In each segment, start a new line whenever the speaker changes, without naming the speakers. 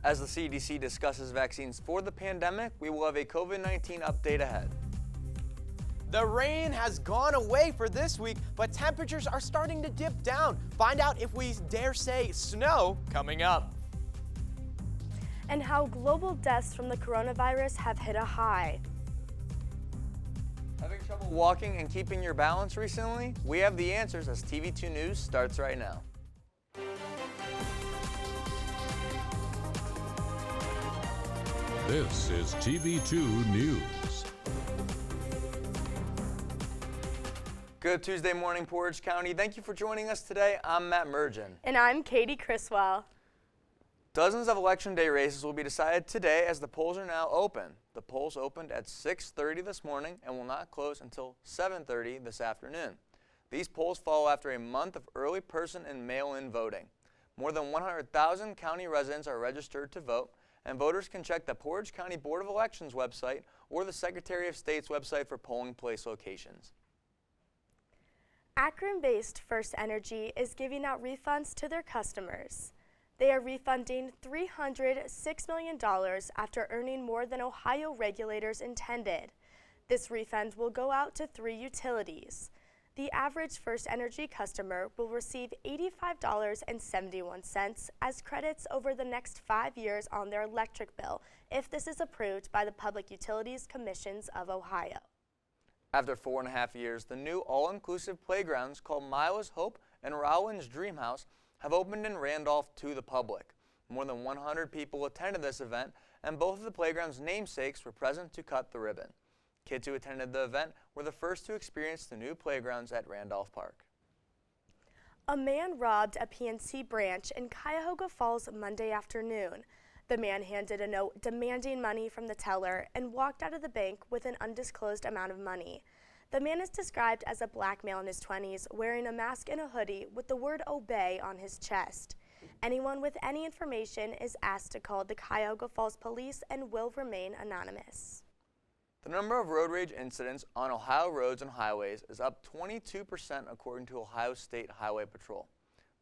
As the CDC discusses vaccines for the pandemic, we will have a COVID-19 update ahead.
The rain has gone away for this week, but temperatures are starting to dip down. Find out if we dare say snow coming up.
And how global deaths from the coronavirus have hit a high.
Having trouble walking and keeping your balance recently? We have the answers as TV2 News starts right now.
This is TV2 News.
Good Tuesday morning, Portage County. Thank you for joining us today. I'm Matt Mergen.
And I'm Katie Criswell.
Dozens of Election Day races will be decided today as the polls are now open. The polls opened at 6:30 this morning and will not close until 7:30 this afternoon. These polls follow after a month of early person and mail-in voting. More than 100,000 county residents are registered to vote, and voters can check the Portage County Board of Elections website or the Secretary of State's website for polling place locations.
Akron-based First Energy is giving out refunds to their customers. They are refunding $306 million after earning more than Ohio regulators intended. This refund will go out to 3 utilities. The average First Energy customer will receive $85.71 as credits over the next 5 years on their electric bill if this is approved by the Public Utilities Commissions of Ohio.
After 4.5 years, the new all-inclusive playgrounds called Mila's Hope and Rowan's Dream House have opened in Randolph to the public. More than 100 people attended this event, and both of the playground's namesakes were present to cut the ribbon. Kids who attended the event were the first to experience the new playgrounds at Randolph Park.
A man robbed a PNC branch in Cuyahoga Falls Monday afternoon. The man handed a note demanding money from the teller and walked out of the bank with an undisclosed amount of money. The man is described as a black male in his 20s, wearing a mask and a hoodie with the word "obey" on his chest. Anyone with any information is asked to call the Cuyahoga Falls Police and will remain anonymous.
The number of road rage incidents on Ohio roads and highways is up 22% according to Ohio State Highway Patrol.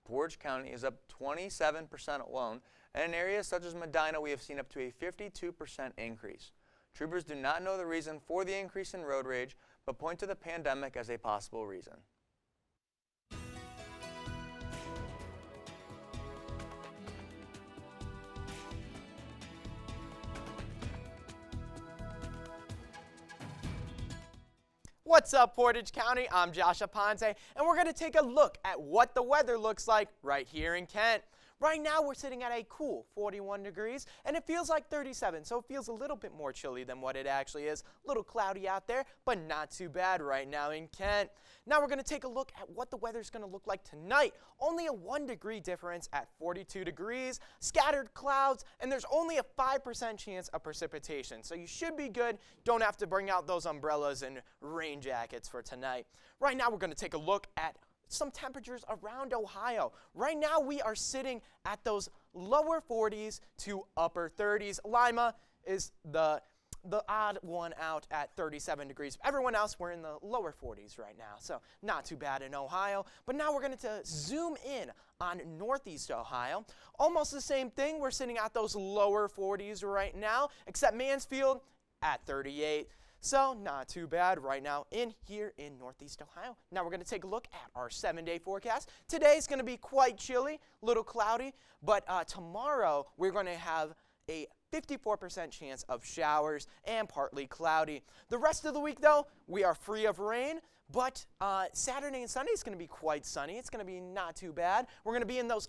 Portage County is up 27% alone, and in areas such as Medina we have seen up to a 52% increase. Troopers do not know the reason for the increase in road rage, but point to the pandemic as a possible reason.
What's up, Portage County? I'm Josh Aponte, and we're going to take a look at what the weather looks like right here in Kent. Right now, we're sitting at a cool 41 degrees, and it feels like 37, so it feels a little bit more chilly than what it actually is. A little cloudy out there, but not too bad right now in Kent. Now we're going to take a look at what the weather's going to look like tonight. Only a 1 degree difference at 42 degrees, scattered clouds, and there's only a 5% chance of precipitation, so you should be good. Don't have to bring out those umbrellas and rain jackets for tonight. Right now, we're going to take a look at some temperatures around Ohio. Right now we are sitting at those lower 40s to upper 30s. Lima is the odd one out at 37 degrees. Everyone else, we're in the lower 40s right now, so not too bad in Ohio. But now we're going to zoom in on northeast Ohio. Almost the same thing. We're sitting at those lower 40s right now, except Mansfield at 38. So not too bad right now in here in northeast Ohio. Now we're going to take a look at our 7-day forecast. Today's going to be quite chilly, a little cloudy, but tomorrow we're going to have a 54% chance of showers and partly cloudy. The rest of the week, though, we are free of rain, but Saturday and Sunday is going to be quite sunny. It's going to be not too bad. We're going to be in those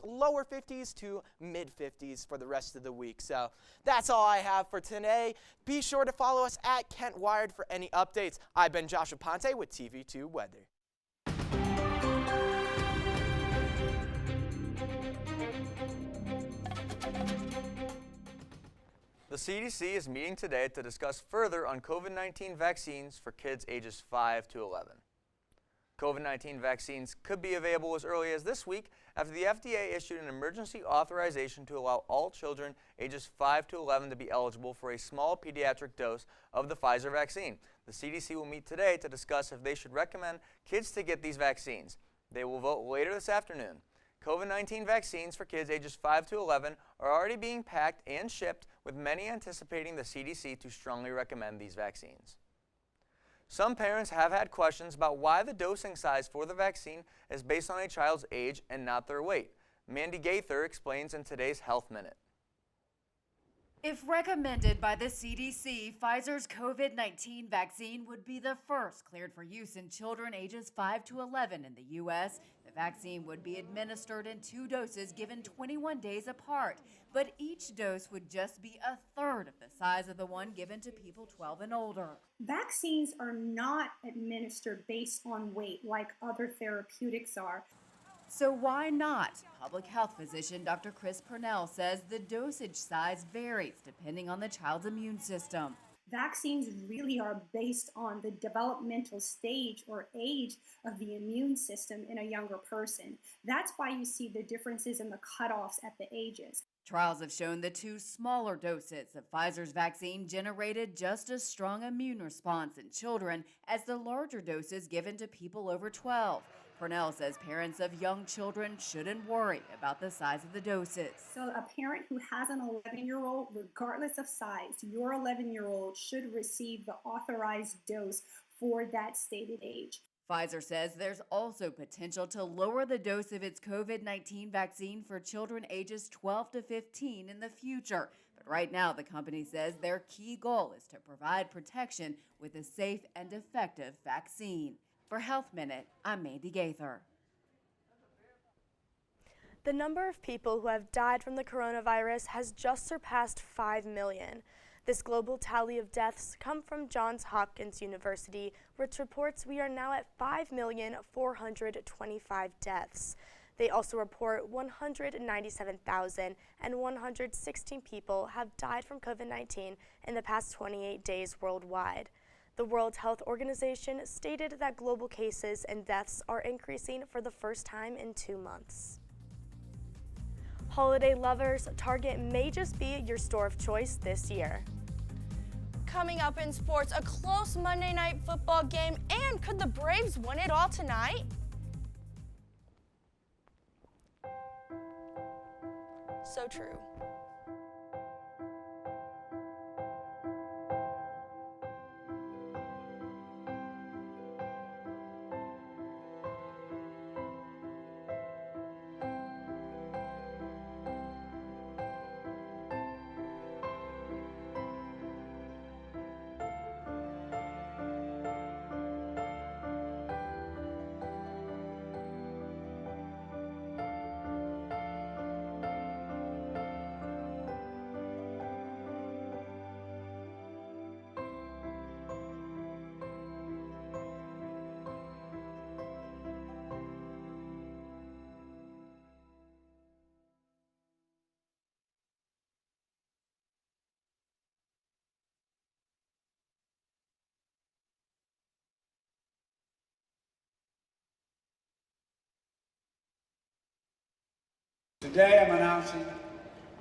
lower 50s to mid 50s for the rest of the week. So that's all I have for today. Be sure to follow us at Kent Wired for any updates. I've been Josh Aponte with TV2 Weather.
The CDC is meeting today to discuss further on COVID-19 vaccines for kids ages 5 to 11. COVID-19 vaccines could be available as early as this week after the FDA issued an emergency authorization to allow all children ages 5 to 11 to be eligible for a small pediatric dose of the Pfizer vaccine. The CDC will meet today to discuss if they should recommend kids to get these vaccines. They will vote later this afternoon. COVID-19 vaccines for kids ages 5 to 11 are already being packed and shipped, with many anticipating the CDC to strongly recommend these vaccines. Some parents have had questions about why the dosing size for the vaccine is based on a child's age and not their weight. Mandy Gaither explains in today's Health Minute.
If recommended by the CDC, Pfizer's COVID-19 vaccine would be the first cleared for use in children ages 5 to 11 in the U.S. The vaccine would be administered in 2 doses given 21 days apart, but each dose would just be a third of the size of the one given to people 12 and older.
Vaccines are not administered based on weight like other therapeutics are.
So why not? Public health physician Dr. Chris Purnell says the dosage size varies depending on the child's immune system.
Vaccines really are based on the developmental stage or age of the immune system in a younger person. That's why you see the differences in the cutoffs at the ages.
Trials have shown the 2 smaller doses of Pfizer's vaccine generated just as strong immune response in children as the larger doses given to people over 12. Purnell says parents of young children shouldn't worry about the size of the doses.
So a parent who has an 11-year-old, regardless of size, your 11-year-old should receive the authorized dose for that stated age.
Pfizer says there's also potential to lower the dose of its COVID-19 vaccine for children ages 12 to 15 in the future. But right now, the company says their key goal is to provide protection with a safe and effective vaccine. For Health Minute, I'm Mandy Gaither.
The number of people who have died from the coronavirus has just surpassed 5 million. This global tally of deaths come from Johns Hopkins University, which reports we are now at 5,425 deaths. They also report 197,116 people have died from COVID-19 in the past 28 days worldwide. The World Health Organization stated that global cases and deaths are increasing for the first time in 2 months. Holiday lovers, Target may just be your store of choice this year.
Coming up in sports, a close Monday night football game, and could the Braves win it all tonight? So true.
Today I'm announcing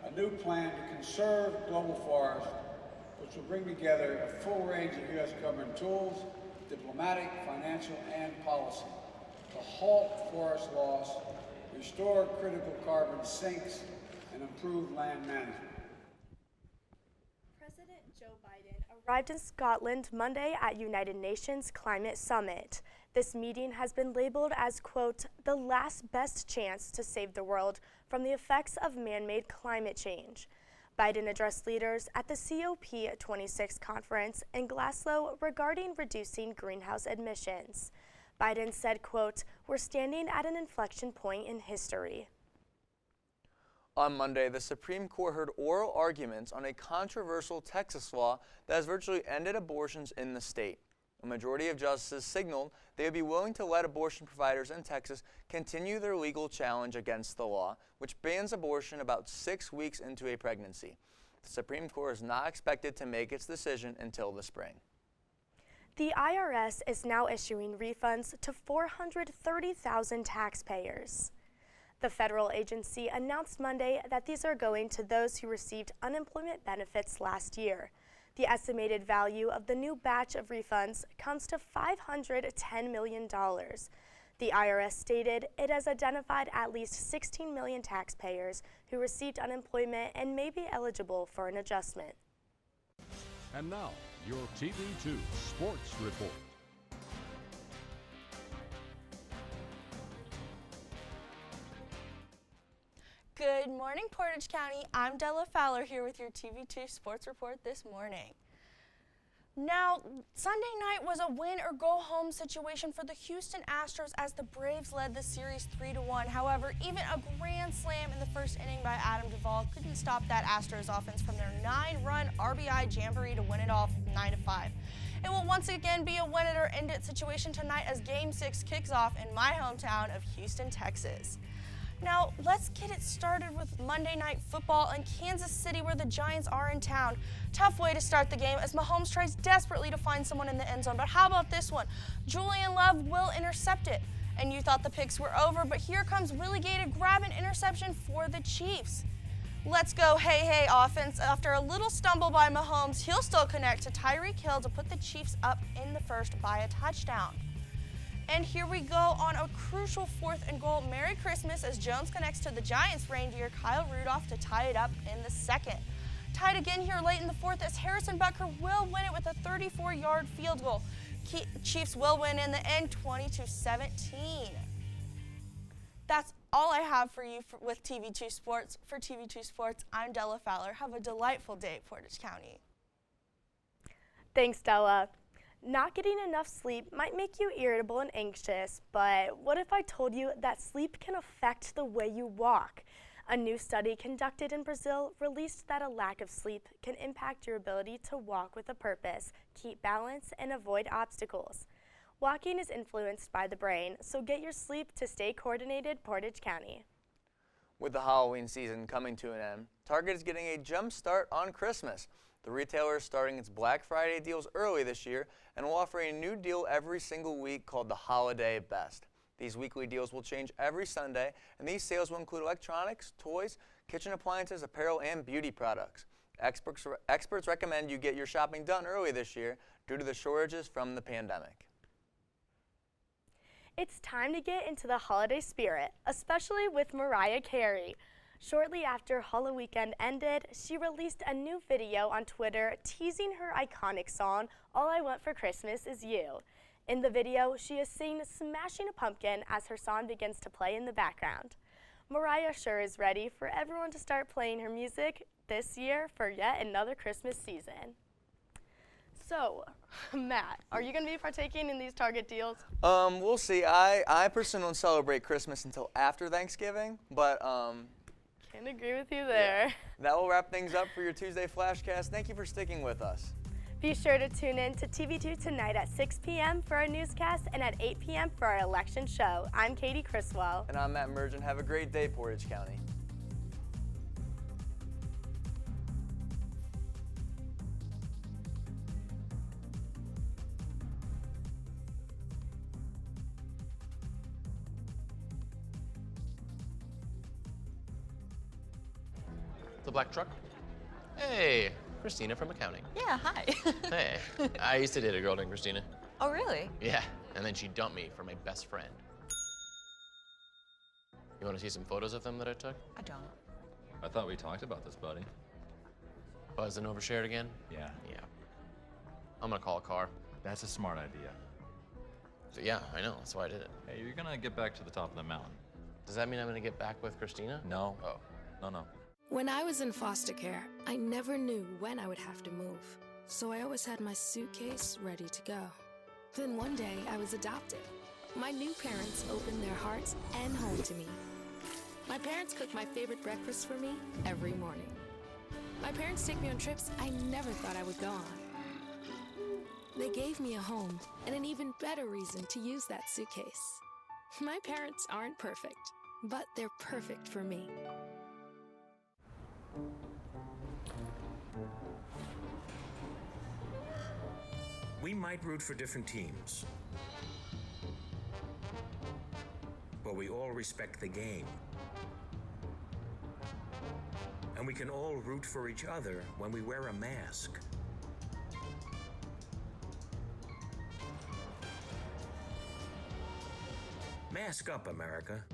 a new plan to conserve global forests, which will bring together a full range of U.S. government tools, diplomatic, financial, and policy, to halt forest loss, restore critical carbon sinks, and improve land management.
President Joe Biden arrived in Scotland Monday at United Nations Climate Summit. This meeting has been labeled as, quote, the last best chance to save the world from the effects of man-made climate change. Biden addressed leaders at the COP26 conference in Glasgow regarding reducing greenhouse emissions. Biden said, quote, we're standing at an inflection point in history.
On Monday, the Supreme Court heard oral arguments on a controversial Texas law that has virtually ended abortions in the state. A majority of justices signaled they would be willing to let abortion providers in Texas continue their legal challenge against the law, which bans abortion about 6 weeks into a pregnancy. The Supreme Court is not expected to make its decision until the spring.
The IRS is now issuing refunds to 430,000 taxpayers. The federal agency announced Monday that these are going to those who received unemployment benefits last year. The estimated value of the new batch of refunds comes to $510 million. The IRS stated it has identified at least 16 million taxpayers who received unemployment and may be eligible for an adjustment.
And now, your TV2 Sports Report.
Good morning, Portage County. I'm Della Fowler here with your TV2 Sports Report this morning. Now, Sunday night was a win or go home situation for the Houston Astros as the Braves led the series 3-1. However, even a grand slam in the first inning by Adam Duvall couldn't stop that Astros offense from their 9-run RBI jamboree to win it off 9-5. It will once again be a win it or end it situation tonight as Game 6 kicks off in my hometown of Houston, Texas. Now, let's get it started with Monday Night Football in Kansas City where the Giants are in town. Tough way to start the game as Mahomes tries desperately to find someone in the end zone. But how about this one? Julian Love will intercept it. And you thought the picks were over, but here comes Willie Gay to grab an interception for the Chiefs. Let's go hey offense. After a little stumble by Mahomes, he'll still connect to Tyreek Hill to put the Chiefs up in the first by a touchdown. And here we go on a crucial 4th and goal. Merry Christmas as Jones connects to the Giants reindeer Kyle Rudolph to tie it up in the second. Tied again here late in the 4th as Harrison Butker will win it with a 34-yard field goal. Chiefs will win in the end 20-17. That's all I have for you with TV2 Sports. For TV2 Sports, I'm Della Fowler. Have a delightful day, Portage County.
Thanks, Della. Not getting enough sleep might make you irritable and anxious, but what if I told you that sleep can affect the way you walk? A new study conducted in Brazil released that a lack of sleep can impact your ability to walk with a purpose, keep balance, and avoid obstacles. Walking is influenced by the brain, so get your sleep to stay coordinated, Portage County.
With the Halloween season coming to an end, Target is getting a jump start on Christmas. The retailer is starting its Black Friday deals early this year and will offer a new deal every single week called the Holiday Best. These weekly deals will change every Sunday, and these sales will include electronics, toys, kitchen appliances, apparel, and beauty products. Experts recommend you get your shopping done early this year due to the shortages from the pandemic.
It's time to get into the holiday spirit, especially with Mariah Carey. Shortly after Halloween weekend ended, she released a new video on Twitter teasing her iconic song, All I Want for Christmas Is You. In the video, she is seen smashing a pumpkin as her song begins to play in the background. Mariah sure is ready for everyone to start playing her music this year for yet another Christmas season. So, Matt, are you going to be partaking in these Target deals?
We'll see. I personally don't celebrate Christmas until after Thanksgiving, but
Can agree with you there.
Yeah. That will wrap things up for your Tuesday Flashcast. Thank you for sticking with us.
Be sure to tune in to TV2 tonight at 6 p.m. for our newscast and at 8 p.m. for our election show. I'm Katie Criswell.
And I'm Matt Mergen. Have a great day, Portage County.
The black truck? Hey, Christina from accounting.
Yeah, hi.
Hey, I used to date a girl named Christina.
Oh, really?
Yeah, and then she dumped me for my best friend. You want to see some photos of them that I took?
I don't.
I thought we talked about this, buddy.
Buzzed and overshared again?
Yeah.
Yeah. I'm gonna call a car.
That's a smart idea.
So yeah, I know, that's why I did it.
Hey, you're gonna get back to the top of the mountain.
Does that mean I'm gonna get back with Christina?
No.
Oh.
No.
When I was in foster care, I never knew when I would have to move, so I always had my suitcase ready to go. Then one day, I was adopted. My new parents opened their hearts and home to me. My parents cook my favorite breakfast for me every morning. My parents take me on trips I never thought I would go on. They gave me a home and an even better reason to use that suitcase. My parents aren't perfect, but they're perfect for me.
We might root for different teams, but we all respect the game. And we can all root for each other when we wear a mask. Mask up, America.